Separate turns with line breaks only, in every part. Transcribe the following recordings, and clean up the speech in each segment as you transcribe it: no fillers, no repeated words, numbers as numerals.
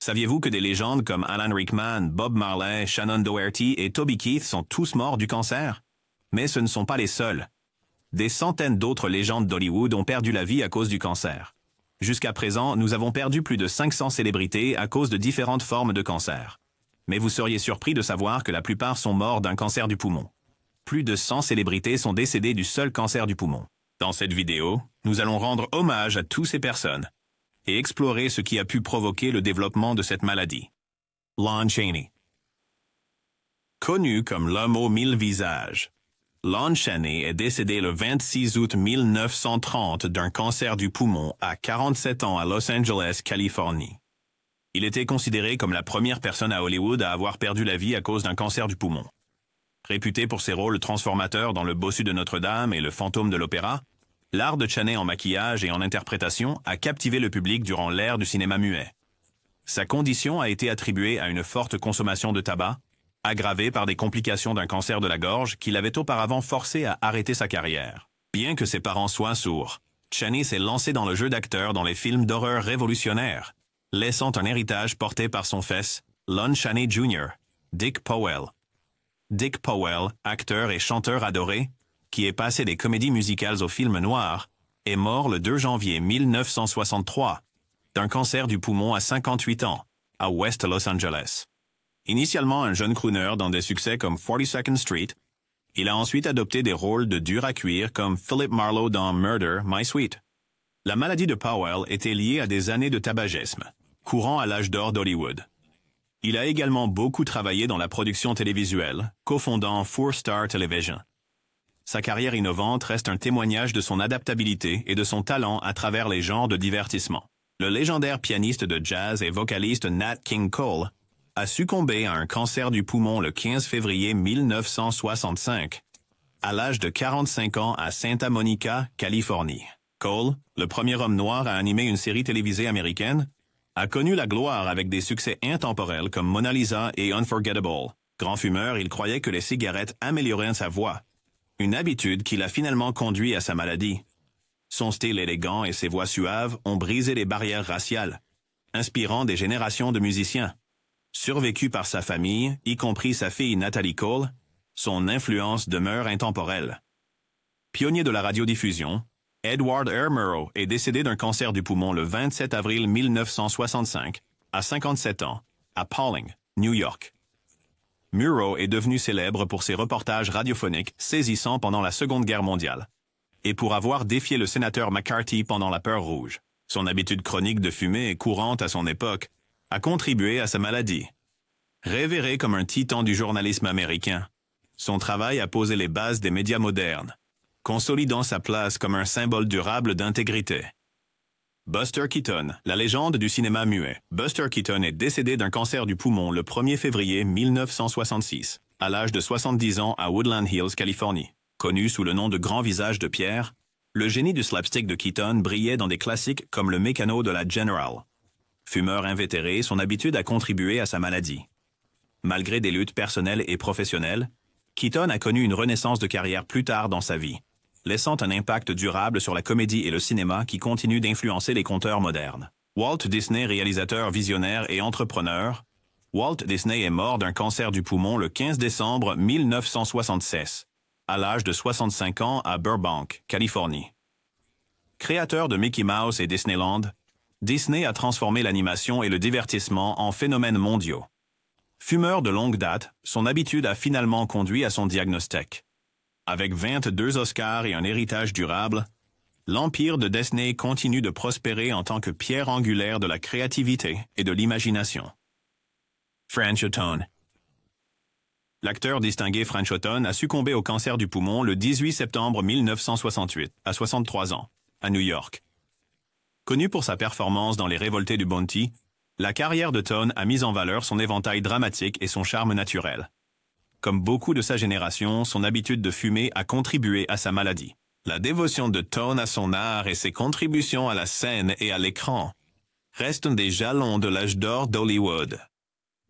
Saviez-vous que des légendes comme Alan Rickman, Bob Marley, Shannon Doherty et Toby Keith sont tous morts du cancer? Mais ce ne sont pas les seuls. Des centaines d'autres légendes d'Hollywood ont perdu la vie à cause du cancer. Jusqu'à présent, nous avons perdu plus de 500 célébrités à cause de différentes formes de cancer. Mais vous seriez surpris de savoir que la plupart sont morts d'un cancer du poumon. Plus de 100 célébrités sont décédées du seul cancer du poumon. Dans cette vidéo, nous allons rendre hommage à toutes ces personnes et explorer ce qui a pu provoquer le développement de cette maladie. Lon Chaney. Connu comme l'homme aux 1000 visages, Lon Chaney est décédé le 26 août 1930 d'un cancer du poumon à 47 ans à Los Angeles, Californie. Il était considéré comme la première personne à Hollywood à avoir perdu la vie à cause d'un cancer du poumon. Réputé pour ses rôles transformateurs dans Le Bossu de Notre-Dame et Le Fantôme de l'Opéra, l'art de Chaney en maquillage et en interprétation a captivé le public durant l'ère du cinéma muet. Sa condition a été attribuée à une forte consommation de tabac, aggravée par des complications d'un cancer de la gorge qui l'avait auparavant forcé à arrêter sa carrière. Bien que ses parents soient sourds, Chaney s'est lancé dans le jeu d'acteur dans les films d'horreur révolutionnaires, laissant un héritage porté par son fils, Lon Chaney Jr., Dick Powell. Dick Powell, acteur et chanteur adoré, qui est passé des comédies musicales aux films noirs, est mort le 2 janvier 1963 d'un cancer du poumon à 58 ans, à West Los Angeles. Initialement un jeune crooner dans des succès comme 42nd Street, il a ensuite adopté des rôles de dur à cuire comme Philip Marlowe dans Murder, My Sweet. La maladie de Powell était liée à des années de tabagisme, courant à l'âge d'or d'Hollywood. Il a également beaucoup travaillé dans la production télévisuelle, cofondant Four Star Television. Sa carrière innovante reste un témoignage de son adaptabilité et de son talent à travers les genres de divertissement. Le légendaire pianiste de jazz et vocaliste Nat King Cole a succombé à un cancer du poumon le 15 février 1965, à l'âge de 45 ans à Santa Monica, Californie. Cole, le premier homme noir à animer une série télévisée américaine, a connu la gloire avec des succès intemporels comme Mona Lisa et Unforgettable. Grand fumeur, il croyait que les cigarettes amélioraient sa voix, une habitude qui l'a finalement conduit à sa maladie. Son style élégant et ses voix suaves ont brisé les barrières raciales, inspirant des générations de musiciens. Survécu par sa famille, y compris sa fille Natalie Cole, son influence demeure intemporelle. Pionnier de la radiodiffusion, Edward R. Murrow est décédé d'un cancer du poumon le 27 avril 1965, à 57 ans, à Pawling, New York. Murrow est devenu célèbre pour ses reportages radiophoniques saisissants pendant la Seconde Guerre mondiale, et pour avoir défié le sénateur McCarthy pendant la peur rouge. Son habitude chronique de fumer, courante à son époque, a contribué à sa maladie. Révéré comme un titan du journalisme américain, son travail a posé les bases des médias modernes, consolidant sa place comme un symbole durable d'intégrité. Buster Keaton, la légende du cinéma muet. Buster Keaton est décédé d'un cancer du poumon le 1er février 1966, à l'âge de 70 ans à Woodland Hills, Californie. Connu sous le nom de Grand Visage de Pierre, le génie du slapstick de Keaton brillait dans des classiques comme Le Mécano de la General. Fumeur invétéré, son habitude a contribué à sa maladie. Malgré des luttes personnelles et professionnelles, Keaton a connu une renaissance de carrière plus tard dans sa vie, laissant un impact durable sur la comédie et le cinéma qui continue d'influencer les conteurs modernes. Walt Disney, réalisateur visionnaire et entrepreneur, Walt Disney est mort d'un cancer du poumon le 15 décembre 1976, à l'âge de 65 ans à Burbank, Californie. Créateur de Mickey Mouse et Disneyland, Disney a transformé l'animation et le divertissement en phénomènes mondiaux. Fumeur de longue date, son habitude a finalement conduit à son diagnostic. Avec 22 Oscars et un héritage durable, l'empire de Disney continue de prospérer en tant que pierre angulaire de la créativité et de l'imagination. Frank Hutton. L'acteur distingué Frank Hutton a succombé au cancer du poumon le 18 septembre 1968, à 63 ans, à New York. Connu pour sa performance dans Les Révoltés du Bounty, la carrière de Hutton a mis en valeur son éventail dramatique et son charme naturel. Comme beaucoup de sa génération, son habitude de fumer a contribué à sa maladie. La dévotion de Hutton à son art et ses contributions à la scène et à l'écran restent des jalons de l'âge d'or d'Hollywood.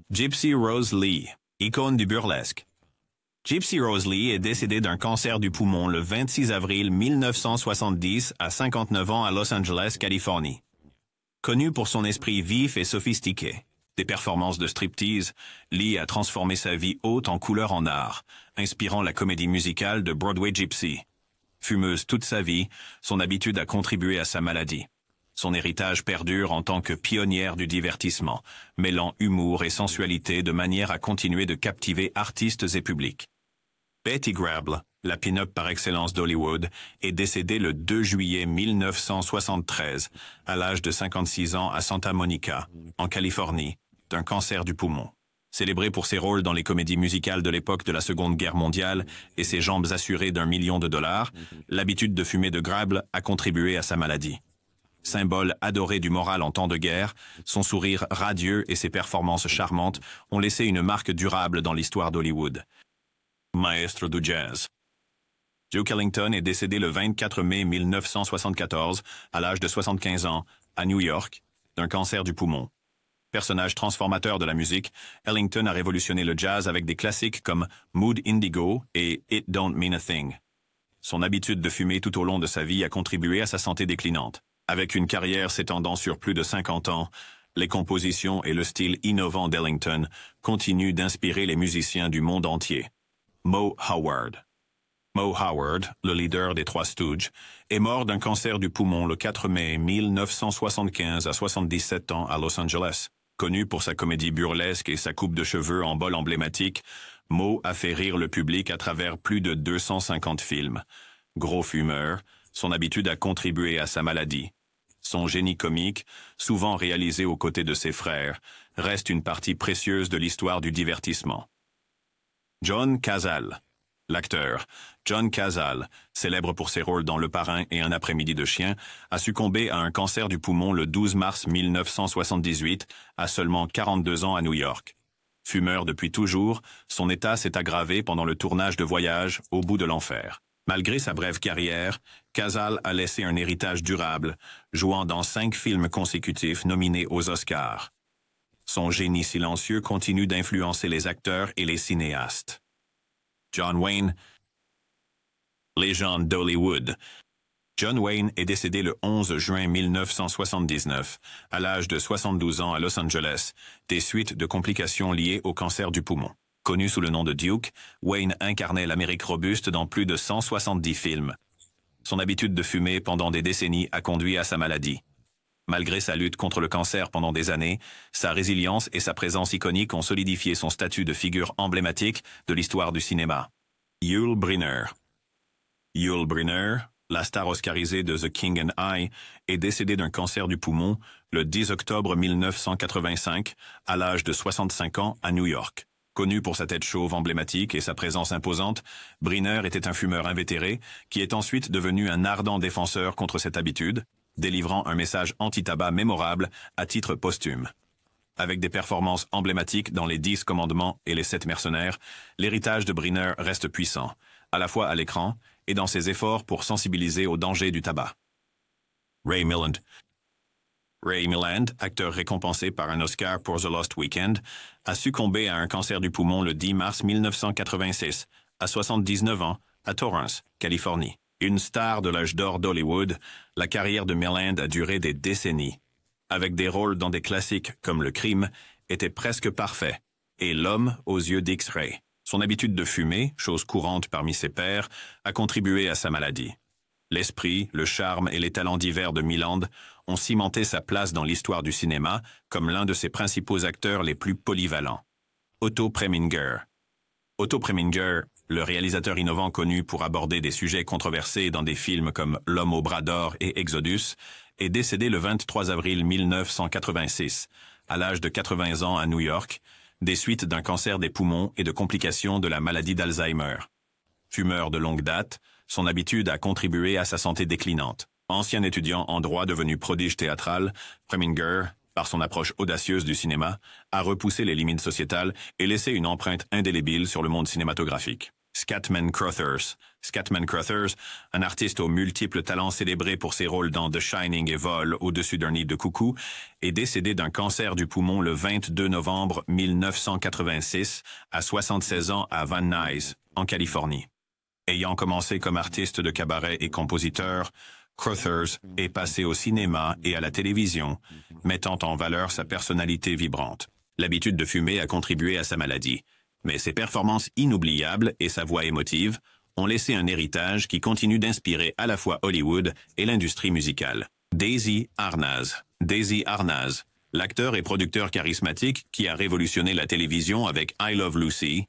Gypsy Rose Lee, icône du burlesque. Gypsy Rose Lee est décédée d'un cancer du poumon le 26 avril 1970 à 59 ans à Los Angeles, Californie. Connue pour son esprit vif et sophistiqué, Des performances de striptease, Lee a transformé sa vie haute en couleur en art, inspirant la comédie musicale de Broadway Gypsy. Fumeuse toute sa vie, son habitude a contribué à sa maladie. Son héritage perdure en tant que pionnière du divertissement, mêlant humour et sensualité de manière à continuer de captiver artistes et publics. Betty Grable, la pin-up par excellence d'Hollywood, est décédée le 2 juillet 1973, à l'âge de 56 ans à Santa Monica, en Californie, d'un cancer du poumon. Célébrée pour ses rôles dans les comédies musicales de l'époque de la Seconde Guerre mondiale et ses jambes assurées d'1 million de dollars, l'habitude de fumer de Grable a contribué à sa maladie. Symbole adoré du moral en temps de guerre, son sourire radieux et ses performances charmantes ont laissé une marque durable dans l'histoire d'Hollywood. Maestro du jazz. Duke Ellington est décédé le 24 mai 1974, à l'âge de 75 ans, à New York, d'un cancer du poumon. Personnage transformateur de la musique, Ellington a révolutionné le jazz avec des classiques comme Mood Indigo et It Don't Mean a Thing. Son habitude de fumer tout au long de sa vie a contribué à sa santé déclinante. Avec une carrière s'étendant sur plus de 50 ans, les compositions et le style innovant d'Ellington continuent d'inspirer les musiciens du monde entier. Moe Howard. Moe Howard, le leader des Trois Stooges, est mort d'un cancer du poumon le 4 mai 1975 à 77 ans à Los Angeles. Connu pour sa comédie burlesque et sa coupe de cheveux en bol emblématique, Moe a fait rire le public à travers plus de 250 films. Gros fumeur, son habitude a contribué à sa maladie. Son génie comique, souvent réalisé aux côtés de ses frères, reste une partie précieuse de l'histoire du divertissement. John Cazale. L'acteur, John Cazale, célèbre pour ses rôles dans Le Parrain et Un après-midi de chien, a succombé à un cancer du poumon le 12 mars 1978, à seulement 42 ans à New York. Fumeur depuis toujours, son état s'est aggravé pendant le tournage de Voyage au bout de l'enfer. Malgré sa brève carrière, Cazale a laissé un héritage durable, jouant dans 5 films consécutifs nominés aux Oscars. Son génie silencieux continue d'influencer les acteurs et les cinéastes. John Wayne, légende d'Hollywood. John Wayne est décédé le 11 juin 1979, à l'âge de 72 ans à Los Angeles, des suites de complications liées au cancer du poumon. Connu sous le nom de Duke, Wayne incarnait l'Amérique robuste dans plus de 170 films. Son habitude de fumer pendant des décennies a conduit à sa maladie. Malgré sa lutte contre le cancer pendant des années, sa résilience et sa présence iconique ont solidifié son statut de figure emblématique de l'histoire du cinéma. Yul Brynner. Yul Brynner, la star oscarisée de The King and I, est décédé d'un cancer du poumon le 10 octobre 1985, à l'âge de 65 ans à New York. Connu pour sa tête chauve emblématique et sa présence imposante, Brynner était un fumeur invétéré qui est ensuite devenu un ardent défenseur contre cette habitude, délivrant un message anti-tabac mémorable à titre posthume. Avec des performances emblématiques dans Les 10 commandements et Les 7 mercenaires, l'héritage de Brynner reste puissant, à la fois à l'écran et dans ses efforts pour sensibiliser au danger du tabac. Ray Milland. Ray Milland, acteur récompensé par un Oscar pour The Lost Weekend, a succombé à un cancer du poumon le 10 mars 1986, à 79 ans, à Torrance, Californie. Une star de l'âge d'or d'Hollywood, la carrière de Milland a duré des décennies. Avec des rôles dans des classiques comme Le Crime, était presque parfait, et L'homme aux yeux d'X-ray. Son habitude de fumer, chose courante parmi ses pairs, a contribué à sa maladie. L'esprit, le charme et les talents divers de Milland ont cimenté sa place dans l'histoire du cinéma comme l'un de ses principaux acteurs les plus polyvalents. Otto Preminger. Otto Preminger, le réalisateur innovant connu pour aborder des sujets controversés dans des films comme L'homme au bras d'or et Exodus, est décédé le 23 avril 1986, à l'âge de 80 ans à New York, des suites d'un cancer des poumons et de complications de la maladie d'Alzheimer. Fumeur de longue date, son habitude a contribué à sa santé déclinante. Ancien étudiant en droit devenu prodige théâtral, Preminger, par son approche audacieuse du cinéma, a repoussé les limites sociétales et laissé une empreinte indélébile sur le monde cinématographique. Scatman Crothers. Scatman Crothers, un artiste aux multiples talents célébré pour ses rôles dans The Shining et Vol au-dessus d'un nid de coucou, est décédé d'un cancer du poumon le 22 novembre 1986 à 76 ans à Van Nuys, en Californie. Ayant commencé comme artiste de cabaret et compositeur, Crothers est passé au cinéma et à la télévision, mettant en valeur sa personnalité vibrante. L'habitude de fumer a contribué à sa maladie, mais ses performances inoubliables et sa voix émotive ont laissé un héritage qui continue d'inspirer à la fois Hollywood et l'industrie musicale. Desi Arnaz. Desi Arnaz, l'acteur et producteur charismatique qui a révolutionné la télévision avec I Love Lucy,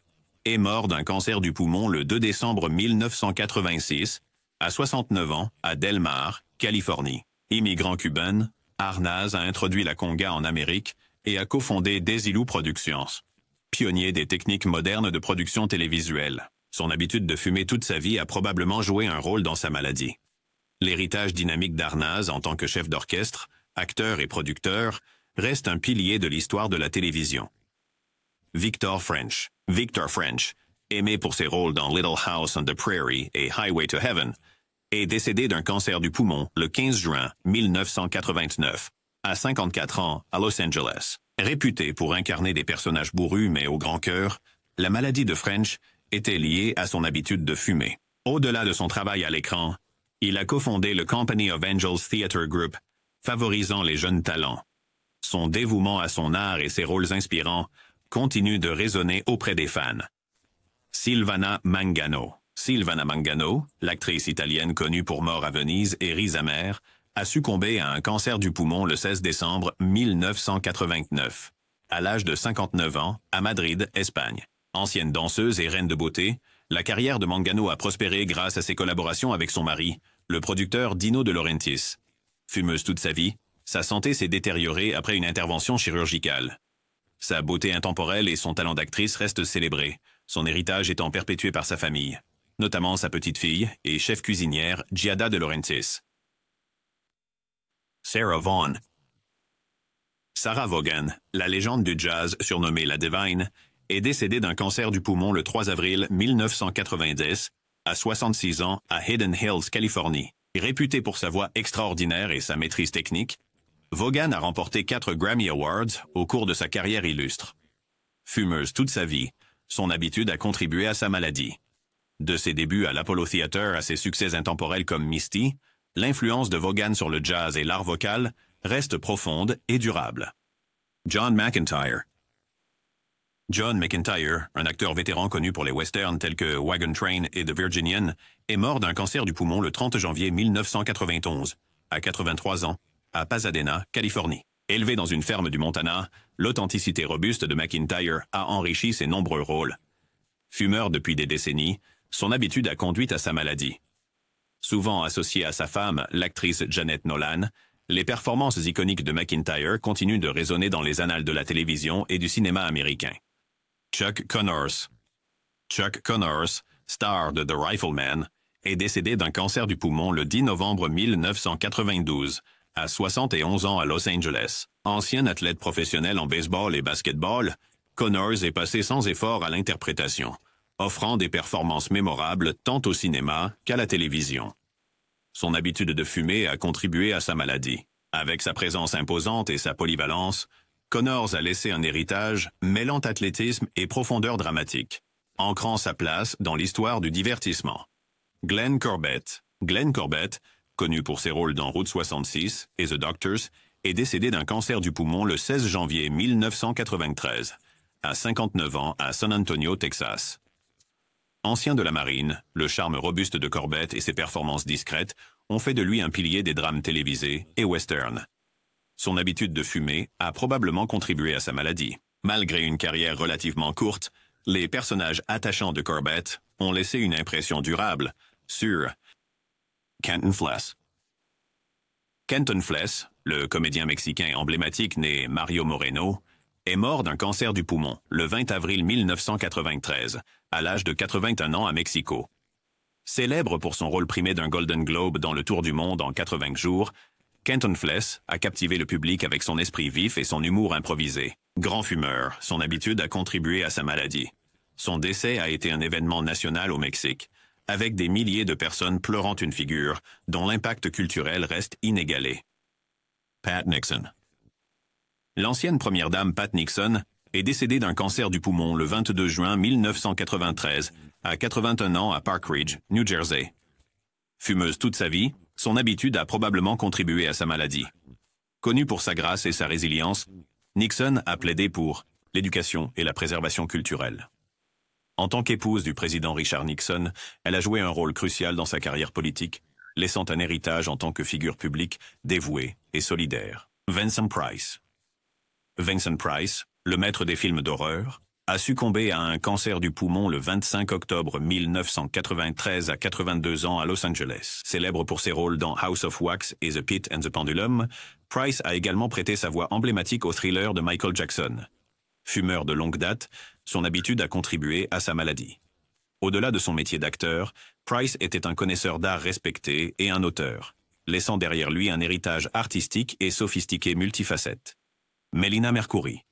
est mort d'un cancer du poumon le 2 décembre 1986, à 69 ans, à Del Mar, Californie. Immigrant cubain, Arnaz a introduit la conga en Amérique et a cofondé Desilu Productions, pionnier des techniques modernes de production télévisuelle. Son habitude de fumer toute sa vie a probablement joué un rôle dans sa maladie. L'héritage dynamique d'Arnaz en tant que chef d'orchestre, acteur et producteur reste un pilier de l'histoire de la télévision. Victor French. Victor French, aimé pour ses rôles dans Little House on the Prairie et Highway to Heaven, est décédé d'un cancer du poumon le 15 juin 1989, à 54 ans, à Los Angeles. Réputé pour incarner des personnages bourrus mais au grand cœur, la maladie de French était liée à son habitude de fumer. Au-delà de son travail à l'écran, il a cofondé le Company of Angels Theatre Group, favorisant les jeunes talents. Son dévouement à son art et ses rôles inspirants continuent de résonner auprès des fans. Silvana Mangano. Silvana Mangano, l'actrice italienne connue pour Mort à Venise et Riz amer, a succombé à un cancer du poumon le 16 décembre 1989, à l'âge de 59 ans, à Madrid, Espagne. Ancienne danseuse et reine de beauté, la carrière de Mangano a prospéré grâce à ses collaborations avec son mari, le producteur Dino De Laurentiis. Fumeuse toute sa vie, sa santé s'est détériorée après une intervention chirurgicale. Sa beauté intemporelle et son talent d'actrice restent célébrés, son héritage étant perpétué par sa famille, notamment sa petite-fille et chef cuisinière Giada De Laurentiis. Sarah Vaughan. Sarah Vaughan, la légende du jazz surnommée la Divine, est décédée d'un cancer du poumon le 3 avril 1990, à 66 ans, à Hidden Hills, Californie. Réputée pour sa voix extraordinaire et sa maîtrise technique, Vaughan a remporté 4 Grammy Awards au cours de sa carrière illustre. Fumeuse toute sa vie, son habitude a contribué à sa maladie. De ses débuts à l'Apollo Theater à ses succès intemporels comme Misty, l'influence de Vaughan sur le jazz et l'art vocal reste profonde et durable. John McEntire. John McEntire, un acteur vétéran connu pour les westerns tels que Wagon Train et The Virginian, est mort d'un cancer du poumon le 30 janvier 1991, à 83 ans, à Pasadena, Californie. Élevé dans une ferme du Montana, l'authenticité robuste de McEntire a enrichi ses nombreux rôles. Fumeur depuis des décennies, son habitude a conduit à sa maladie. Souvent associée à sa femme, l'actrice Janet Nolan, les performances iconiques de McEntire continuent de résonner dans les annales de la télévision et du cinéma américain. Chuck Connors. Chuck Connors, star de The Rifleman, est décédé d'un cancer du poumon le 10 novembre 1992, à 71 ans à Los Angeles. Ancien athlète professionnel en baseball et basketball, Connors est passé sans effort à l'interprétation, offrant des performances mémorables tant au cinéma qu'à la télévision. Son habitude de fumer a contribué à sa maladie. Avec sa présence imposante et sa polyvalence, Connors a laissé un héritage mêlant athlétisme et profondeur dramatique, ancrant sa place dans l'histoire du divertissement. Glenn Corbett. Glenn Corbett, connu pour ses rôles dans Route 66 et The Doctors, est décédé d'un cancer du poumon le 16 janvier 1993, à 59 ans à San Antonio, Texas. Ancien de la marine, le charme robuste de Corbett et ses performances discrètes ont fait de lui un pilier des drames télévisés et westerns. Son habitude de fumer a probablement contribué à sa maladie. Malgré une carrière relativement courte, les personnages attachants de Corbett ont laissé une impression durable sur Kenton Fless. Kenton Fless, le comédien mexicain emblématique né Mario Moreno, est mort d'un cancer du poumon le 20 avril 1993, à l'âge de 81 ans à Mexico. Célèbre pour son rôle primé d'un Golden Globe dans le Tour du monde en 80 jours, Kenton Fless a captivé le public avec son esprit vif et son humour improvisé. Grand fumeur, son habitude a contribué à sa maladie. Son décès a été un événement national au Mexique, avec des milliers de personnes pleurant une figure dont l'impact culturel reste inégalé. Pat Nixon. L'ancienne première dame Pat Nixon est décédée d'un cancer du poumon le 22 juin 1993, à 81 ans à Park Ridge, New Jersey. Fumeuse toute sa vie, son habitude a probablement contribué à sa maladie. Connue pour sa grâce et sa résilience, Nixon a plaidé pour l'éducation et la préservation culturelle. En tant qu'épouse du président Richard Nixon, elle a joué un rôle crucial dans sa carrière politique, laissant un héritage en tant que figure publique dévouée et solidaire. Vincent Price. Vincent Price, le maître des films d'horreur, a succombé à un cancer du poumon le 25 octobre 1993 à 82 ans à Los Angeles. Célèbre pour ses rôles dans House of Wax et The Pit and the Pendulum, Price a également prêté sa voix emblématique au thriller de Michael Jackson. Fumeur de longue date, son habitude a contribué à sa maladie. Au-delà de son métier d'acteur, Price était un connaisseur d'art respecté et un auteur, laissant derrière lui un héritage artistique et sophistiqué multifacette. Melina Mercouri.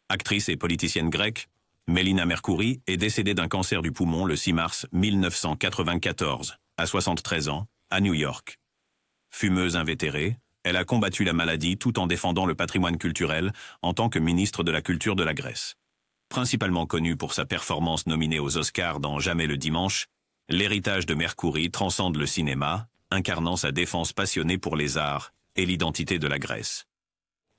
Actrice et politicienne grecque, Melina Mercouri est décédée d'un cancer du poumon le 6 mars 1994, à 73 ans, à New York. Fumeuse invétérée, elle a combattu la maladie tout en défendant le patrimoine culturel en tant que ministre de la Culture de la Grèce. Principalement connue pour sa performance nominée aux Oscars dans Jamais le dimanche, l'héritage de Mercouri transcende le cinéma, incarnant sa défense passionnée pour les arts et l'identité de la Grèce.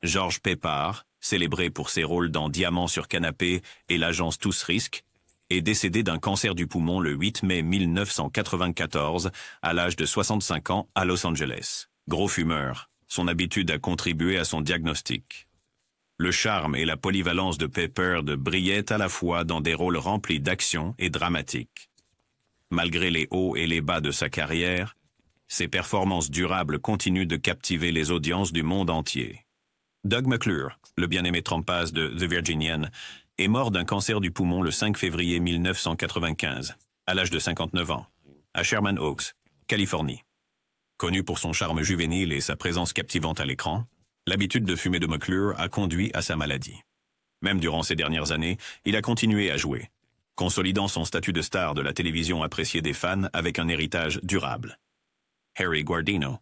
Georges Peppard, célébré pour ses rôles dans Diamant sur canapé et l'agence Tous Risques, est décédé d'un cancer du poumon le 8 mai 1994 à l'âge de 65 ans à Los Angeles. Gros fumeur, son habitude a contribué à son diagnostic. Le charme et la polyvalence de Peppard brillaient à la fois dans des rôles remplis d'action et dramatiques. Malgré les hauts et les bas de sa carrière, ses performances durables continuent de captiver les audiences du monde entier. Doug McClure, le bien-aimé Trompas de The Virginian, est mort d'un cancer du poumon le 5 février 1995, à l'âge de 59 ans, à Sherman Oaks, Californie. Connu pour son charme juvénile et sa présence captivante à l'écran, l'habitude de fumer de McClure a conduit à sa maladie. Même durant ces dernières années, il a continué à jouer, consolidant son statut de star de la télévision appréciée des fans avec un héritage durable. Harry Guardino.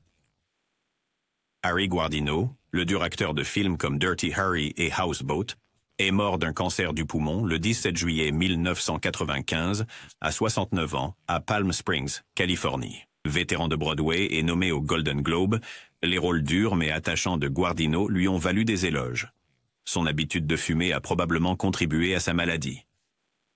Harry Guardino, le dur acteur de films comme Dirty Harry et Houseboat, est mort d'un cancer du poumon le 17 juillet 1995 à 69 ans à Palm Springs, Californie. Vétéran de Broadway et nommé au Golden Globe, les rôles durs mais attachants de Guardino lui ont valu des éloges. Son habitude de fumer a probablement contribué à sa maladie.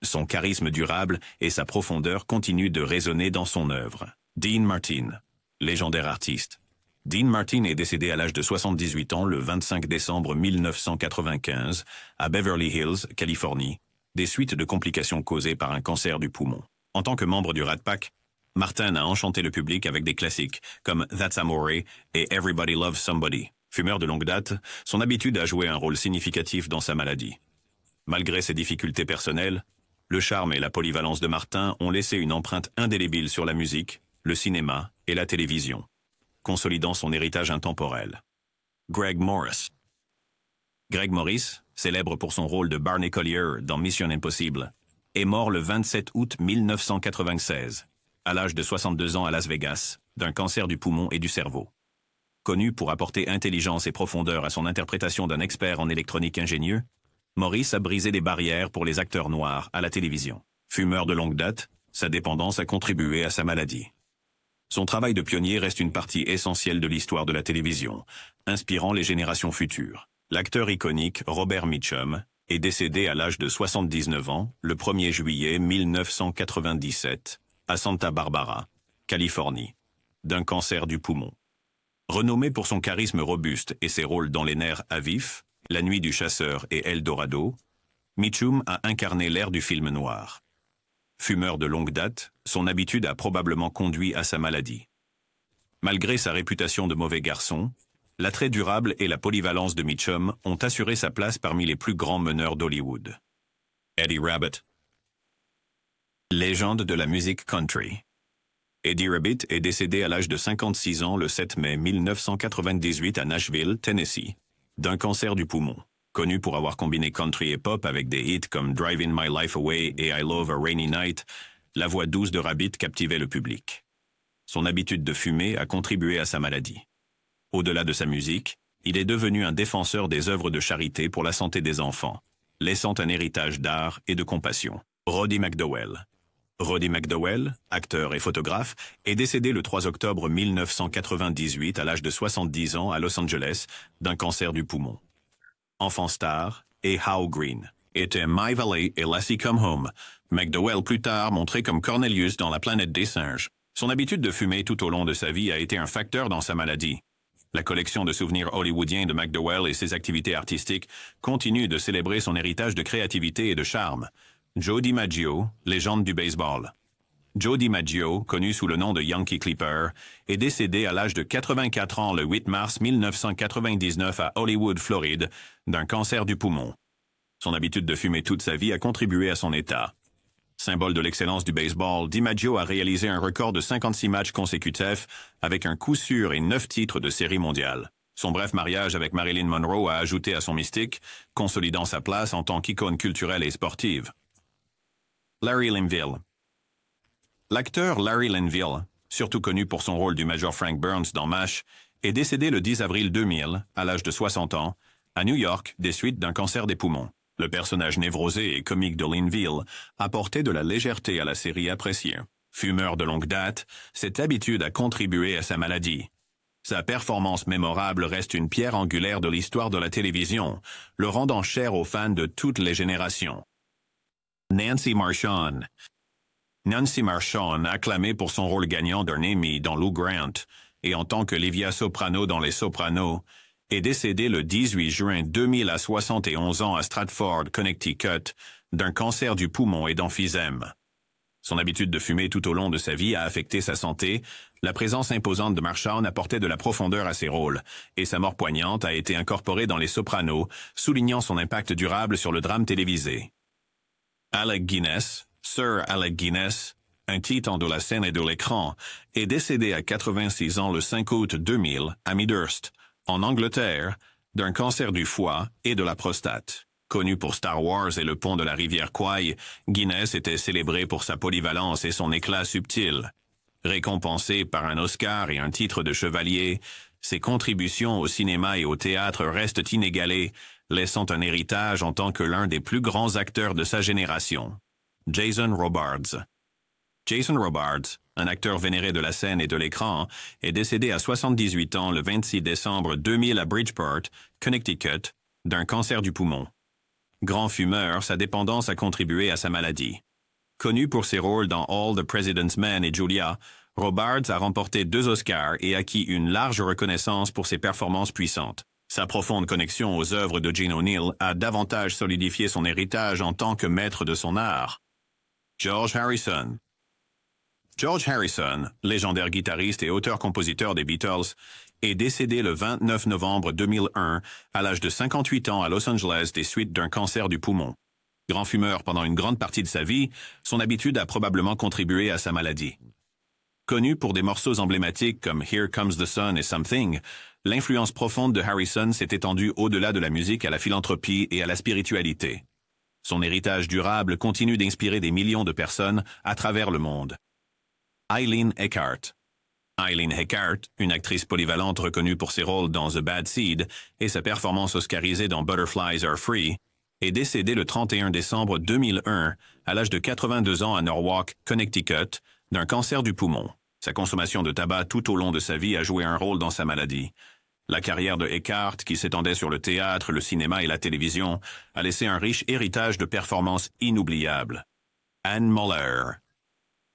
Son charisme durable et sa profondeur continuent de résonner dans son œuvre. Dean Martin, légendaire artiste. Dean Martin est décédé à l'âge de 78 ans le 25 décembre 1995 à Beverly Hills, Californie, des suites de complications causées par un cancer du poumon. En tant que membre du Rat Pack, Martin a enchanté le public avec des classiques comme That's Amore et Everybody Loves Somebody. Fumeur de longue date, son habitude a joué un rôle significatif dans sa maladie. Malgré ses difficultés personnelles, le charme et la polyvalence de Martin ont laissé une empreinte indélébile sur la musique, le cinéma et la télévision, consolidant son héritage intemporel. Greg Morris. Greg Morris, célèbre pour son rôle de Barney Collier dans Mission Impossible, est mort le 27 août 1996, à l'âge de 62 ans à Las Vegas, d'un cancer du poumon et du cerveau. Connu pour apporter intelligence et profondeur à son interprétation d'un expert en électronique ingénieux, Morris a brisé des barrières pour les acteurs noirs à la télévision. Fumeur de longue date, sa dépendance a contribué à sa maladie. Son travail de pionnier reste une partie essentielle de l'histoire de la télévision, inspirant les générations futures. L'acteur iconique Robert Mitchum est décédé à l'âge de 79 ans le 1er juillet 1997 à Santa Barbara, Californie, d'un cancer du poumon. Renommé pour son charisme robuste et ses rôles dans Les Nerfs à vif, La Nuit du Chasseur et El Dorado, Mitchum a incarné l'ère du film noir. Fumeur de longue date, son habitude a probablement conduit à sa maladie. Malgré sa réputation de mauvais garçon, l'attrait durable et la polyvalence de Mitchum ont assuré sa place parmi les plus grands meneurs d'Hollywood. Eddie Rabbitt. Légende de la musique country. Eddie Rabbitt est décédé à l'âge de 56 ans le 7 mai 1998 à Nashville, Tennessee, d'un cancer du poumon. Connu pour avoir combiné country et pop avec des hits comme Driving My Life Away et I Love a Rainy Night, la voix douce de Rabbitt captivait le public. Son habitude de fumer a contribué à sa maladie. Au-delà de sa musique, il est devenu un défenseur des œuvres de charité pour la santé des enfants, laissant un héritage d'art et de compassion. Roddy McDowell. Roddy McDowell, acteur et photographe, est décédé le 3 octobre 1998 à l'âge de 70 ans à Los Angeles d'un cancer du poumon. Enfant star et How Green. étaient My Valley et Lassie Come Home, McDowell plus tard montré comme Cornelius dans La planète des singes. Son habitude de fumer tout au long de sa vie a été un facteur dans sa maladie. La collection de souvenirs hollywoodiens de McDowell et ses activités artistiques continuent de célébrer son héritage de créativité et de charme. Joe DiMaggio, légende du baseball. Joe DiMaggio, connu sous le nom de Yankee Clipper, est décédé à l'âge de 84 ans le 8 mars 1999 à Hollywood, Floride, d'un cancer du poumon. Son habitude de fumer toute sa vie a contribué à son état. Symbole de l'excellence du baseball, DiMaggio a réalisé un record de 56 matchs consécutifs avec un coup sûr et 9 titres de série mondiale. Son bref mariage avec Marilyn Monroe a ajouté à son mystique, consolidant sa place en tant qu'icône culturelle et sportive. Larry Linville. L'acteur Larry Linville, surtout connu pour son rôle du Major Frank Burns dans MASH, est décédé le 10 avril 2000, à l'âge de 60 ans, à New York, des suites d'un cancer des poumons. Le personnage névrosé et comique de Linville apportait de la légèreté à la série appréciée. Fumeur de longue date, cette habitude a contribué à sa maladie. Sa performance mémorable reste une pierre angulaire de l'histoire de la télévision, le rendant cher aux fans de toutes les générations. Nancy Marchand. Nancy Marchand, acclamée pour son rôle gagnant d'un Emmy dans Lou Grant et en tant que Livia Soprano dans Les Sopranos, est décédée le 18 juin 2000 à 71 ans à Stratford, Connecticut, d'un cancer du poumon et d'emphysème. Son habitude de fumer tout au long de sa vie a affecté sa santé, la présence imposante de Marchand apportait de la profondeur à ses rôles, et sa mort poignante a été incorporée dans Les Sopranos, soulignant son impact durable sur le drame télévisé. Alec Guinness, Sir Alec Guinness, un titan de la scène et de l'écran, est décédé à 86 ans le 5 août 2000 à Midhurst, en Angleterre, d'un cancer du foie et de la prostate. Connu pour Star Wars et le pont de la rivière Kwai, Guinness était célébré pour sa polyvalence et son éclat subtil. Récompensé par un Oscar et un titre de chevalier, ses contributions au cinéma et au théâtre restent inégalées, laissant un héritage en tant que l'un des plus grands acteurs de sa génération. Jason Robards. Jason Robards, un acteur vénéré de la scène et de l'écran, est décédé à 78 ans le 26 décembre 2000 à Bridgeport, Connecticut, d'un cancer du poumon. Grand fumeur, sa dépendance a contribué à sa maladie. Connu pour ses rôles dans All the President's Men et Julia, Robards a remporté 2 Oscars et acquis une large reconnaissance pour ses performances puissantes. Sa profonde connexion aux œuvres de Gene O'Neill a davantage solidifié son héritage en tant que maître de son art. George Harrison. George Harrison, légendaire guitariste et auteur-compositeur des Beatles, est décédé le 29 novembre 2001 à l'âge de 58 ans à Los Angeles des suites d'un cancer du poumon. Grand fumeur pendant une grande partie de sa vie, son habitude a probablement contribué à sa maladie. Connu pour des morceaux emblématiques comme Here Comes the Sun et Something, l'influence profonde de Harrison s'est étendue au-delà de la musique à la philanthropie et à la spiritualité. Son héritage durable continue d'inspirer des millions de personnes à travers le monde. Eileen Eckhart. Eileen Eckhart, une actrice polyvalente reconnue pour ses rôles dans The Bad Seed et sa performance oscarisée dans Butterflies Are Free, est décédée le 31 décembre 2001 à l'âge de 82 ans à Norwalk, Connecticut, d'un cancer du poumon. Sa consommation de tabac tout au long de sa vie a joué un rôle dans sa maladie. La carrière de Eckhart, qui s'étendait sur le théâtre, le cinéma et la télévision, a laissé un riche héritage de performances inoubliables. Ann Muller.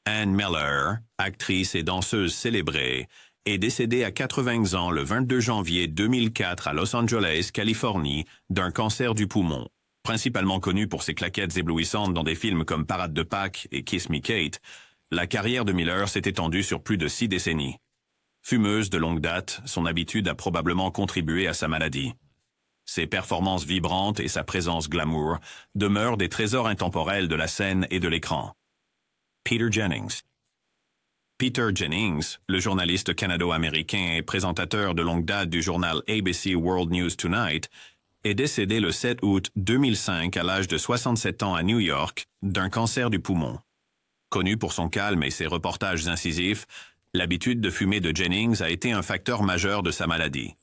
Ann Miller, actrice et danseuse célébrée, est décédée à 80 ans le 22 janvier 2004 à Los Angeles, Californie, d'un cancer du poumon. Principalement connue pour ses claquettes éblouissantes dans des films comme Parade de Pâques et Kiss Me Kate, la carrière de Miller s'est étendue sur plus de 6 décennies. Fumeuse de longue date, son habitude a probablement contribué à sa maladie. Ses performances vibrantes et sa présence glamour demeurent des trésors intemporels de la scène et de l'écran. Peter Jennings. Peter Jennings, le journaliste canado-américain et présentateur de longue date du journal ABC World News Tonight, est décédé le 7 août 2005 à l'âge de 67 ans à New York d'un cancer du poumon. Connu pour son calme et ses reportages incisifs, l'habitude de fumer de Jennings a été un facteur majeur de sa maladie.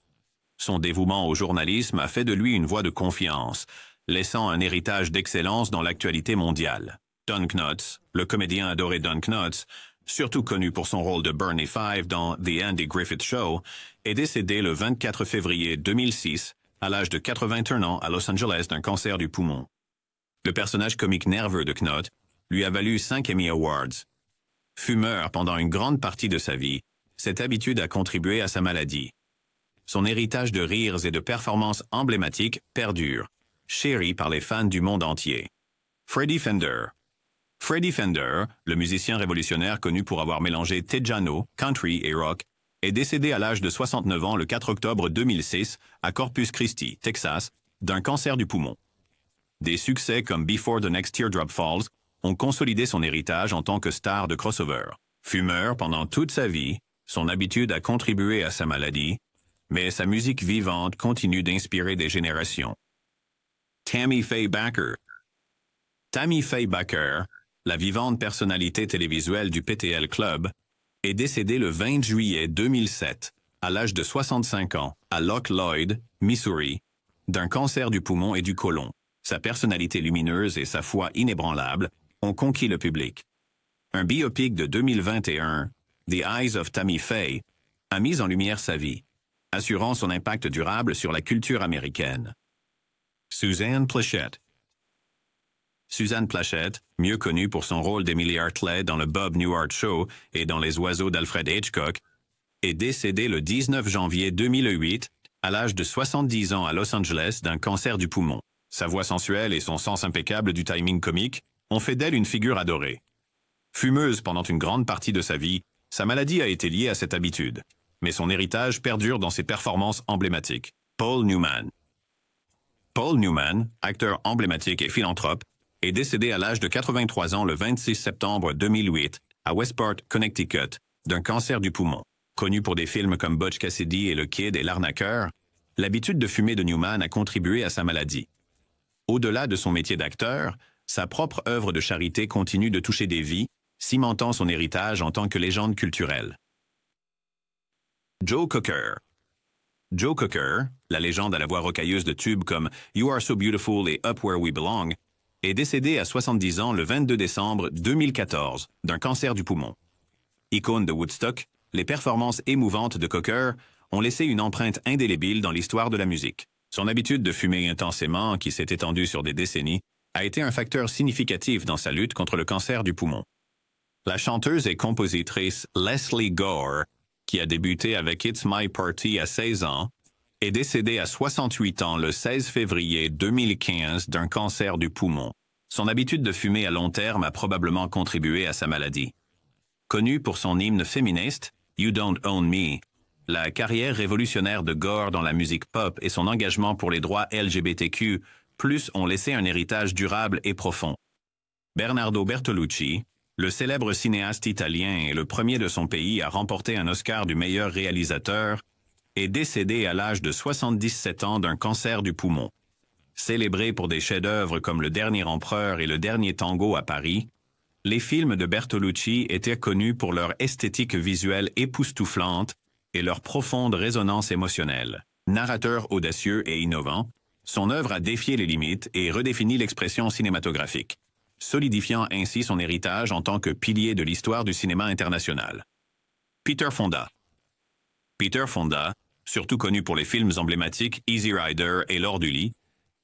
Son dévouement au journalisme a fait de lui une voix de confiance, laissant un héritage d'excellence dans l'actualité mondiale. Don Knotts, le comédien adoré Don Knotts, surtout connu pour son rôle de Bernie Five dans The Andy Griffith Show, est décédé le 24 février 2006 à l'âge de 81 ans à Los Angeles d'un cancer du poumon. Le personnage comique nerveux de Knott lui a valu 5 Emmy Awards. Fumeur pendant une grande partie de sa vie, cette habitude a contribué à sa maladie. Son héritage de rires et de performances emblématiques perdure, chéri par les fans du monde entier. Freddie Fender. Freddie Fender, le musicien révolutionnaire connu pour avoir mélangé Tejano, country et rock, est décédé à l'âge de 69 ans le 4 octobre 2006 à Corpus Christi, Texas, d'un cancer du poumon. Des succès comme Before the Next Teardrop Falls ont consolidé son héritage en tant que star de crossover. Fumeur pendant toute sa vie, son habitude a contribué à sa maladie, mais sa musique vivante continue d'inspirer des générations. Tammy Faye Bakker. Tammy Faye Bakker, la vivante personnalité télévisuelle du PTL Club, est décédée le 20 juillet 2007, à l'âge de 65 ans, à Loch Lloyd, Missouri, d'un cancer du poumon et du côlon. Sa personnalité lumineuse et sa foi inébranlable ont conquis le public. Un biopic de 2021, The Eyes of Tammy Faye, a mis en lumière sa vie, assurant son impact durable sur la culture américaine. Suzanne Pleshette. Suzanne Pleshette, mieux connue pour son rôle d'Emily Hartley dans le Bob Newhart Show et dans Les Oiseaux d'Alfred Hitchcock, est décédée le 19 janvier 2008 à l'âge de 70 ans à Los Angeles d'un cancer du poumon. Sa voix sensuelle et son sens impeccable du timing comique ont fait d'elle une figure adorée. Fumeuse pendant une grande partie de sa vie, sa maladie a été liée à cette habitude, mais son héritage perdure dans ses performances emblématiques. Paul Newman. Paul Newman, acteur emblématique et philanthrope, est décédé à l'âge de 83 ans le 26 septembre 2008 à Westport, Connecticut, d'un cancer du poumon. Connu pour des films comme Butch Cassidy et Le Kid et L'Arnaqueur, l'habitude de fumer de Newman a contribué à sa maladie. Au-delà de son métier d'acteur, sa propre œuvre de charité continue de toucher des vies, cimentant son héritage en tant que légende culturelle. Joe Cocker. Joe Cocker, la légende à la voix rocailleuse de tubes comme You Are So Beautiful et Up Where We Belong, est décédé à 70 ans le 22 décembre 2014 d'un cancer du poumon. Icône de Woodstock, les performances émouvantes de Cocker ont laissé une empreinte indélébile dans l'histoire de la musique. Son habitude de fumer intensément, qui s'est étendue sur des décennies, a été un facteur significatif dans sa lutte contre le cancer du poumon. La chanteuse et compositrice Leslie Gore, qui a débuté avec It's My Party à 16 ans, est décédée à 68 ans le 16 février 2015 d'un cancer du poumon. Son habitude de fumer à long terme a probablement contribué à sa maladie. Connue pour son hymne féministe, You Don't Own Me, la carrière révolutionnaire de Gore dans la musique pop et son engagement pour les droits LGBTQ+ ont laissé un héritage durable et profond. Bernardo Bertolucci, le célèbre cinéaste italien et le premier de son pays à remporter un Oscar du meilleur réalisateur, est décédé à l'âge de 77 ans d'un cancer du poumon. Célébré pour des chefs-d'œuvre comme Le Dernier Empereur et Le Dernier Tango à Paris, les films de Bertolucci étaient connus pour leur esthétique visuelle époustouflante et leur profonde résonance émotionnelle. Narrateur audacieux et innovant, son œuvre a défié les limites et redéfini l'expression cinématographique, solidifiant ainsi son héritage en tant que pilier de l'histoire du cinéma international. Peter Fonda. Peter Fonda, surtout connu pour les films emblématiques Easy Rider et L'Or du lit,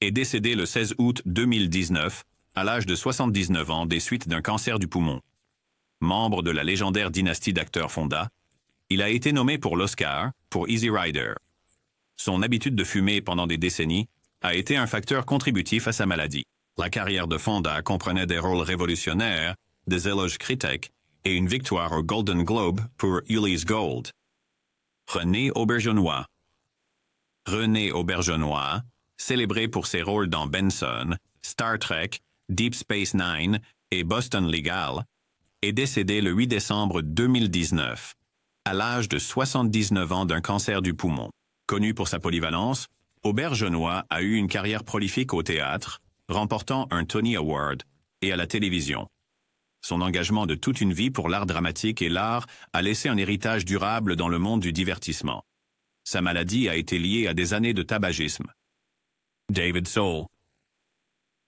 est décédé le 16 août 2019 à l'âge de 79 ans des suites d'un cancer du poumon. Membre de la légendaire dynastie d'acteurs Fonda, il a été nommé pour l'Oscar pour Easy Rider. Son habitude de fumer pendant des décennies a été un facteur contributif à sa maladie. La carrière de Fonda comprenait des rôles révolutionnaires, des éloges critiques et une victoire au Golden Globe pour Ulysse Gold. René Auberjonois. René Auberjonois, célébré pour ses rôles dans Benson, Star Trek, Deep Space Nine et Boston Legal, est décédé le 8 décembre 2019, à l'âge de 79 ans d'un cancer du poumon. Connu pour sa polyvalence, Auberjonois a eu une carrière prolifique au théâtre, remportant un Tony Award, et à la télévision. Son engagement de toute une vie pour l'art dramatique et l'art a laissé un héritage durable dans le monde du divertissement. Sa maladie a été liée à des années de tabagisme. David Soul.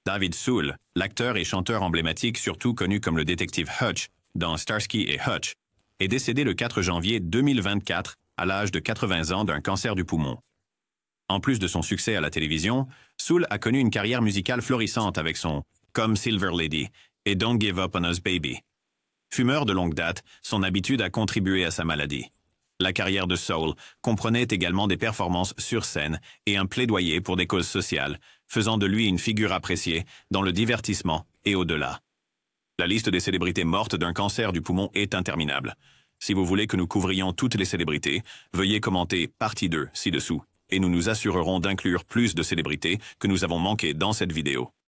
David Soul, l'acteur et chanteur emblématique surtout connu comme le détective Hutch dans Starsky et Hutch, est décédé le 4 janvier 2024 à l'âge de 80 ans d'un cancer du poumon. En plus de son succès à la télévision, Soul a connu une carrière musicale florissante avec son comme Silver Lady et Don't Give Up on Us Baby. Fumeur de longue date, son habitude a contribué à sa maladie. La carrière de Soul comprenait également des performances sur scène et un plaidoyer pour des causes sociales, faisant de lui une figure appréciée dans le divertissement et au-delà. La liste des célébrités mortes d'un cancer du poumon est interminable. Si vous voulez que nous couvrions toutes les célébrités, veuillez commenter partie 2 ci-dessous, et nous nous assurerons d'inclure plus de célébrités que nous avons manquées dans cette vidéo.